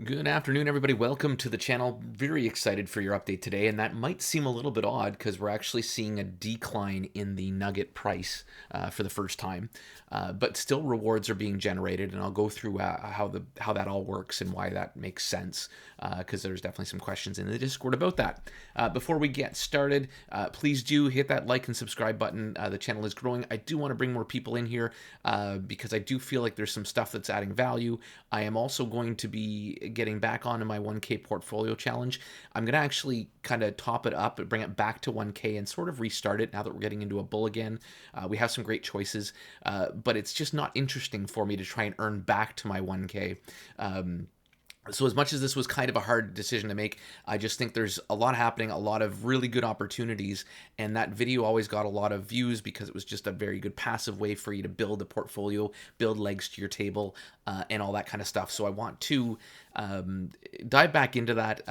Good afternoon, everybody. Welcome to the channel. Very excited for your update today, and that might seem a little bit odd because we're actually seeing a decline in the nugget price for the first time, but still rewards are being generated, and I'll go through how that all works and why that makes sense because there's definitely some questions in the Discord about that. Before we get started, please do hit that like and subscribe button. The channel is growing. I do want to bring more people in here because I do feel like there's some stuff that's adding value. I am also going to be getting back onto my 1K portfolio challenge. I'm going to actually kind of top it up and bring it back to 1K and sort of restart it now that we're getting into a bull again. We have some great choices, but it's just not interesting for me to try and earn back to my 1K. So as much as this was kind of a hard decision to make, I just think there's a lot happening, a lot of really good opportunities, and that video always got a lot of views because it was just a very good passive way for you to build a portfolio, build legs to your table, and all that kind of stuff. So I want to dive back into that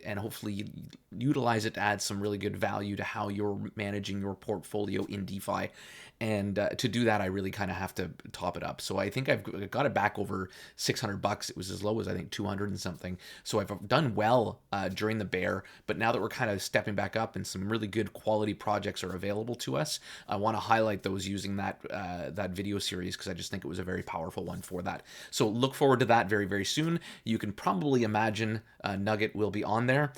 and hopefully utilize it to add some really good value to how you're managing your portfolio in DeFi. And to do that, I really kind of have to top it up. So I think I've got it back over 600 bucks. It was as low as I think 200 and something. So I've done well during the bear, but now that we're kind of stepping back up and some really good quality projects are available to us, I want to highlight those using that video series because I just think it was a very powerful one for that. So look forward to that very, very soon. You can probably imagine Nugget will be on there.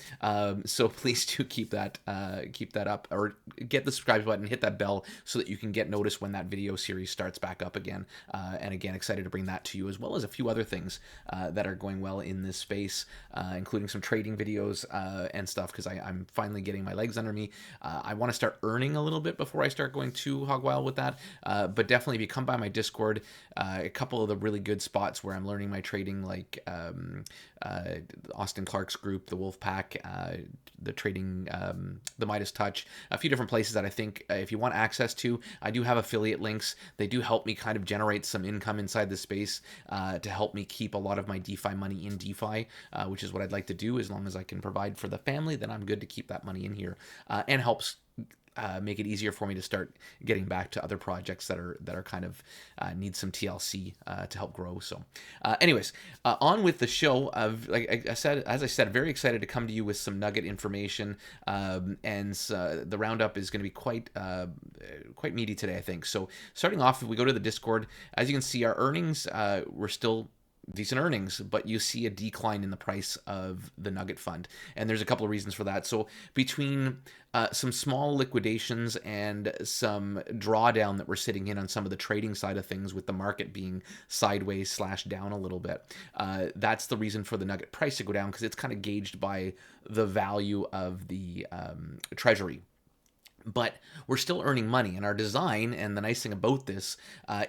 So please do keep that up, or get the subscribe button, hit that bell so that you can get notice when that video series starts back up again. And again, excited to bring that to you, as well as a few other things that are going well in this space, including some trading videos and stuff, because I'm finally getting my legs under me. I want to start earning a little bit before I start going too hog wild with that. But definitely, if you come by my Discord, a couple of the really good spots where I'm learning my trading, like Austin Clark's group, the Wolf Pack, the trading, the Midas Touch, a few different places that I think if you want access to, I do have affiliate links. They do help me kind of generate some income inside the space to help me keep a lot of my DeFi money in DeFi, which is what I'd like to do. As long as I can provide for the family, then I'm good to keep that money in here, and helps make it easier for me to start getting back to other projects that are kind of need some TLC to help grow. So, anyways, on with the show. Like I said, as I said, very excited to come to you with some nugget information, and the roundup is going to be quite meaty today, I think. So, starting off, if we go to the Discord, as you can see, our earnings were still decent earnings, but you see a decline in the price of the Nugget Fund. And there's a couple of reasons for that. So between some small liquidations and some drawdown that we're sitting in on some of the trading side of things, with the market being sideways slash down a little bit, that's the reason for the Nugget price to go down, because it's kind of gauged by the value of the treasury. But we're still earning money, and our design, and the nice thing about this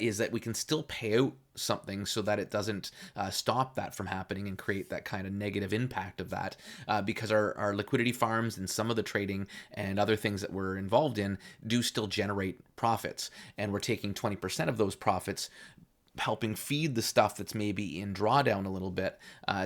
is that we can still pay out something so that it doesn't stop that from happening and create that kind of negative impact of that, because our liquidity farms and some of the trading and other things that we're involved in do still generate profits, and we're taking 20% of those profits, helping feed the stuff that's maybe in drawdown a little bit,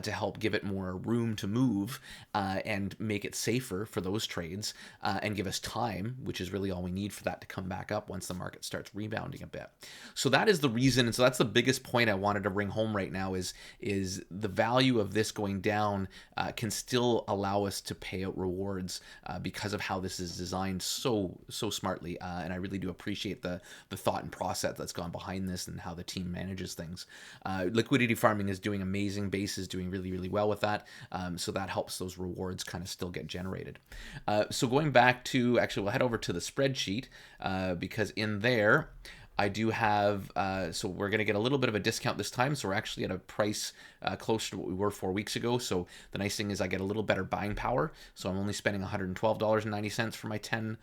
to help give it more room to move, and make it safer for those trades, and give us time, which is really all we need for that to come back up once the market starts rebounding a bit. So that is the reason, and so that's the biggest point I wanted to bring home right now, is the value of this going down can still allow us to pay out rewards because of how this is designed so smartly, and I really do appreciate the thought and process that's gone behind this and how the team manages things. Liquidity farming is doing amazing. Base is doing really, really well with that. So that helps those rewards kind of still get generated. So going back to, actually, we'll head over to the spreadsheet, because in there, I do have, so we're going to get a little bit of a discount this time. So we're actually at a price closer to what we were 4 weeks ago. So the nice thing is I get a little better buying power. So I'm only spending $112.90 for my 10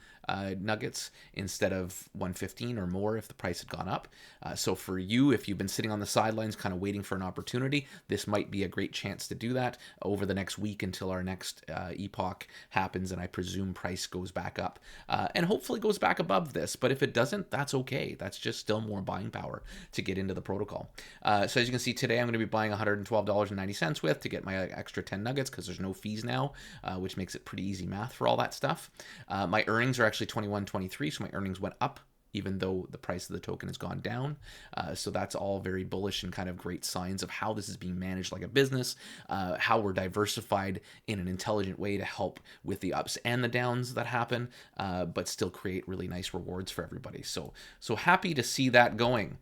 nuggets instead of 115 or more if the price had gone up. So for you, if you've been sitting on the sidelines kind of waiting for an opportunity, this might be a great chance to do that over the next week until our next epoch happens, and I presume price goes back up, and hopefully goes back above this. But if it doesn't, that's okay. That's just still more buying power to get into the protocol. So as you can see, today I'm going to be buying $112.90 with to get my extra 10 nuggets, because there's no fees now, which makes it pretty easy math for all that stuff. My earnings are actually 21.23, so my earnings went up even though the price of the token has gone down. So that's all very bullish and kind of great signs of how this is being managed like a business, how we're diversified in an intelligent way to help with the ups and the downs that happen, but still create really nice rewards for everybody. So happy to see that going.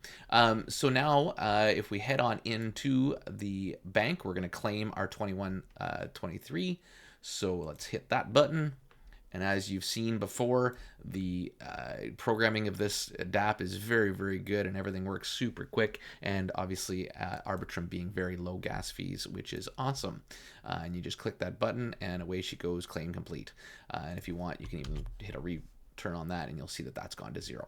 So now if we head on into the bank, we're going to claim our 2123. So let's hit that button. And as you've seen before, the programming of this DApp is very, very good, and everything works super quick. And obviously, Arbitrum being very low gas fees, which is awesome. And you just click that button, and away she goes, claim complete. And if you want, you can even hit a return on that, and you'll see that that's gone to 0.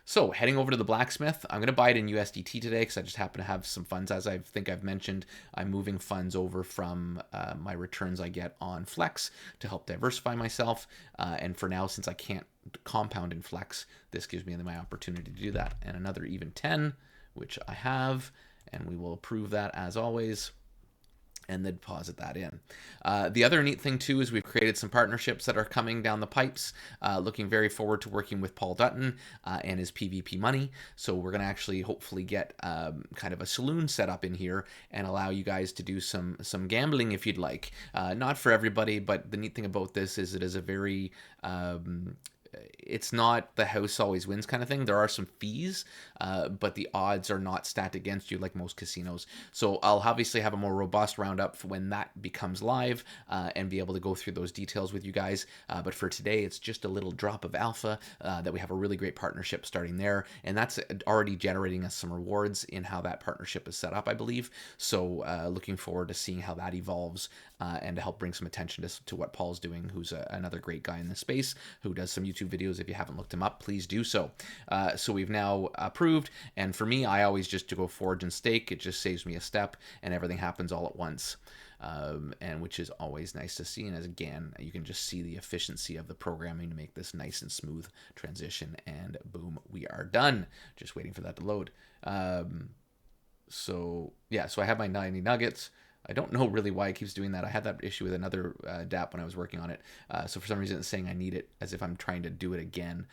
So heading over to the blacksmith, I'm going to buy it in USDT today because I just happen to have some funds. As I think I've mentioned, I'm moving funds over from my returns I get on Flex to help diversify myself. And for now, since I can't compound in Flex, this gives me my opportunity to do that. And another even 10, which I have, and we will approve that as always, and then deposit that in. The other neat thing too is we've created some partnerships that are coming down the pipes. Looking very forward to working with Paul Dutton and his PvP money. So we're going to actually hopefully get kind of a saloon set up in here and allow you guys to do some gambling if you'd like. Not for everybody, but the neat thing about this is it is a very it's not the house always wins kind of thing. There are some fees, but the odds are not stacked against you like most casinos. So I'll obviously have a more robust roundup for when that becomes live and be able to go through those details with you guys. But for today, it's just a little drop of alpha that we have a really great partnership starting there. And that's already generating us some rewards in how that partnership is set up, I believe. So looking forward to seeing how that evolves and to help bring some attention to what Paul's doing, who's another great guy in this space who does some YouTube videos. If you haven't looked him up, please do so. So we've now approved, and for me, I always just to go forge and stake. It just saves me a step, and everything happens all at once, and which is always nice to see. And as again, you can just see the efficiency of the programming to make this nice and smooth transition. And boom, we are done. Just waiting for that to load. So yeah, so I have my 90 nuggets. I don't know really why it keeps doing that. I had that issue with another DApp when I was working on it. So for some reason it's saying I need it as if I'm trying to do it again.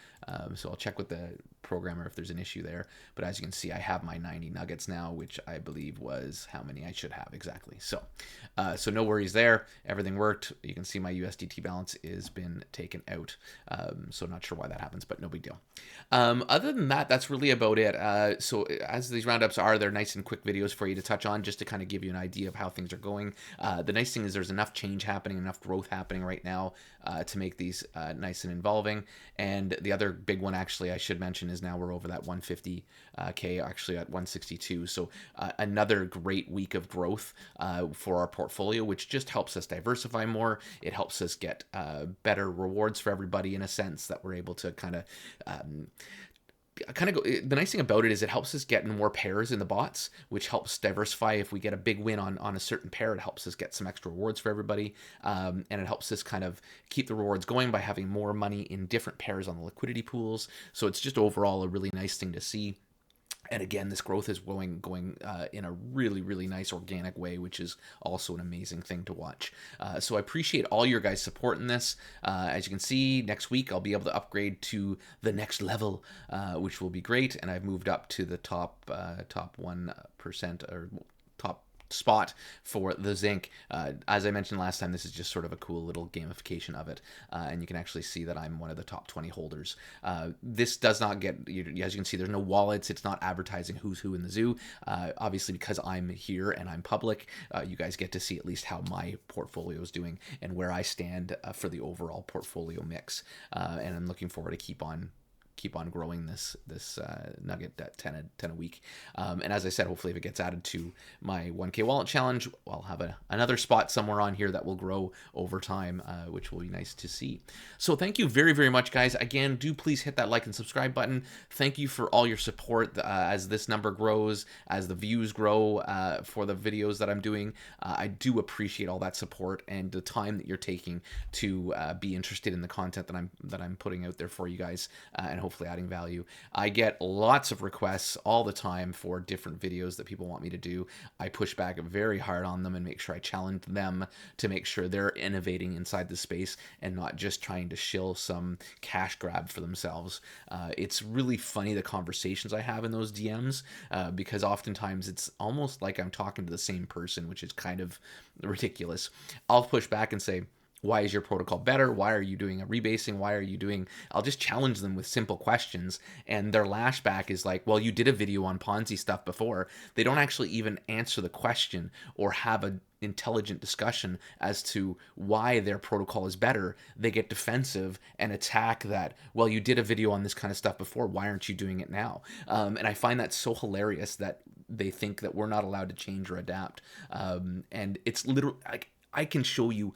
So I'll check with the programmer if there's an issue there. But as you can see, I have my 90 nuggets now, which I believe was how many I should have exactly. So no worries there. Everything worked. You can see my USDT balance has been taken out. So not sure why that happens, but no big deal. Other than that, that's really about it. So as these roundups are, they're nice and quick videos for you to touch on just to kind of give you an idea of how things are going. The nice thing is there's enough change happening, enough growth happening right now to make these nice and involving. And the other big one, actually, I should mention is now we're over that 150K, actually at 162. So another great week of growth for our portfolio, which just helps us diversify more. It helps us get better rewards for everybody in a sense that we're able to kind of go. The nice thing about it is it helps us get more pairs in the bots, which helps diversify. If we get a big win on a certain pair, it helps us get some extra rewards for everybody, and it helps us kind of keep the rewards going by having more money in different pairs on the liquidity pools. So it's just overall a really nice thing to see. And again, this growth is going in a really, really nice organic way, which is also an amazing thing to watch. So I appreciate all your guys' support in this. As you can see, next week I'll be able to upgrade to the next level, which will be great. And I've moved up to the top 1% or top spot for the zinc. As I mentioned last time, this is just sort of a cool little gamification of it, and you can actually see that I'm one of the top 20 holders. This does not get, as you can see, there's no wallets. It's not advertising who's who in the zoo. Obviously, because I'm here and I'm public, you guys get to see at least how my portfolio is doing and where I stand for the overall portfolio mix. And I'm looking forward to keep on growing this nugget at 10 a week. And as I said, hopefully if it gets added to my 1K wallet challenge, I'll have another spot somewhere on here that will grow over time, which will be nice to see. So thank you very, very much, guys. Again, do please hit that like and subscribe button. Thank you for all your support as this number grows, as the views grow for the videos that I'm doing. I do appreciate all that support and the time that you're taking to be interested in the content that I'm putting out there for you guys. And hopefully adding value. I get lots of requests all the time for different videos that people want me to do. I push back very hard on them and make sure I challenge them to make sure they're innovating inside the space and not just trying to shill some cash grab for themselves. It's really funny the conversations I have in those DMs, because oftentimes it's almost like I'm talking to the same person, which is kind of ridiculous. I'll push back and say, why is your protocol better? Why are you doing a rebasing? Why are you doing... I'll just challenge them with simple questions, and their lashback is like, well, you did a video on Ponzi stuff before. They don't actually even answer the question or have an intelligent discussion as to why their protocol is better. They get defensive and attack that, well, you did a video on this kind of stuff before, why aren't you doing it now? And I find that so hilarious that they think that we're not allowed to change or adapt. And it's literally, like, I can show you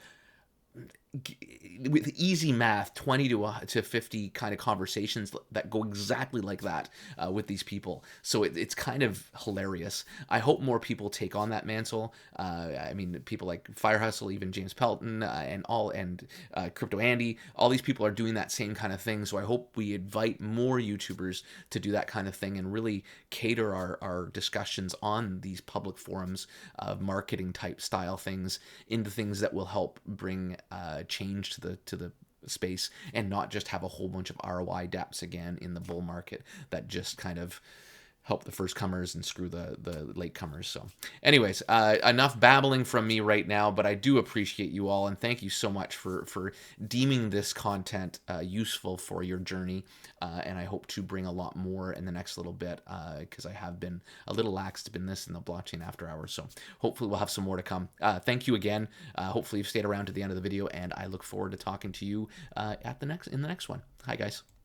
with easy math 20 to 50 kind of conversations that go exactly like that with these people. So it's kind of hilarious. I hope more people take on that mantle. I mean, people like Fire Hustle, even James Pelton, and Crypto Andy, all these people are doing that same kind of thing. So I hope we invite more YouTubers to do that kind of thing and really cater our discussions on these public forums of marketing type style things into things that will help bring change to the space, and not just have a whole bunch of ROI dApps again in the bull market that just kind of help the first comers and screw the late comers. So anyways, enough babbling from me right now, but I do appreciate you all, and thank you so much for deeming this content useful for your journey. And I hope to bring a lot more in the next little bit, because I have been a little lax in this in the blockchain after hours. So hopefully we'll have some more to come. Thank you again. Hopefully you've stayed around to the end of the video, and I look forward to talking to you in the next one. Hi guys.